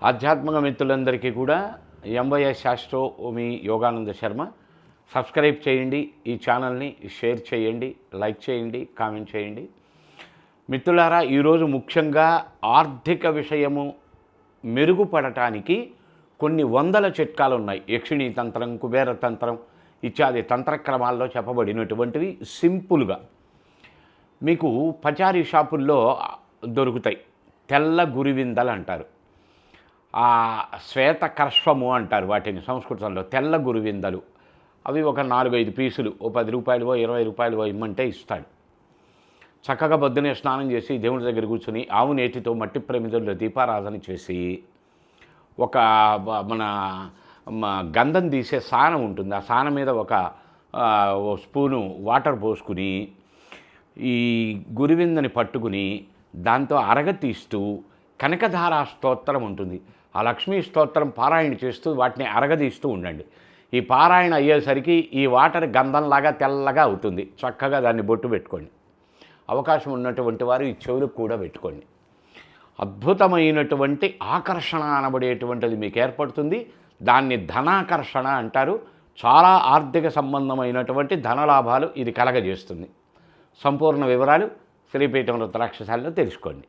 ఆధ్యాత్మిక మిత్రులందరికీ కూడా ఎంవైఎస్ శాస్త్రో మీ యోగానంద శర్మ. సబ్స్క్రైబ్ చేయండి, ఈ ఛానల్ని షేర్ చేయండి, లైక్ చేయండి, కామెంట్ చేయండి. మిత్రులారా, ఈరోజు ముఖ్యంగా ఆర్థిక విషయము మెరుగుపడటానికి కొన్ని వందల చిట్కాలు ఉన్నాయి. యక్షిణీ తంత్రం, కుబేర తంత్రం ఇత్యాది తంత్రక్రమాల్లో చెప్పబడినటువంటివి సింపుల్గా మీకు పచారీ షాపుల్లో దొరుకుతాయి. తెల్ల గురివిందలు అంటారు, ఆ శ్వేత కర్ష్వము అంటారు వాటిని సంస్కృతంలో. తెల్ల గురివిందలు అవి ఒక 4-5 పీసులు, ఓ 10 రూపాయలు 20 రూపాయలు ఇమ్మంటే ఇస్తాడు. చక్కగా పొద్దునే స్నానం చేసి దేవుడి దగ్గర కూర్చుని ఆవు నేతితో మట్టి ప్రమిదల్లో దీపారాధన చేసి ఒక మన గంధం తీసే సానం ఉంటుంది, ఆ సానం మీద ఒక స్పూను వాటర్ పోసుకుని ఈ గురివిందని పట్టుకుని దాంతో అరగతీస్తూ కనకధారా స్తోత్రం ఉంటుంది, ఆ లక్ష్మీ స్తోత్రం పారాయణ చేస్తూ వాటిని అరగదీస్తూ ఉండండి. ఈ పారాయణ అయ్యేసరికి ఈ వాటర్ గంధంలాగా తెల్లగా అవుతుంది. చక్కగా దాన్ని బొట్టు పెట్టుకోండి. అవకాశం ఉన్నటువంటి వారు ఈ చెవులకు కూడా పెట్టుకోండి. అద్భుతమైనటువంటి ఆకర్షణ అనబడేటువంటిది మీకు ఏర్పడుతుంది. దాన్ని ధనాకర్షణ అంటారు. చాలా ఆర్థిక సంబంధమైనటువంటి ధనలాభాలు ఇది కలగజేస్తుంది. సంపూర్ణ వివరాలు శ్రీపీఠం రుద్రాక్షశాలలో తెలుసుకోండి.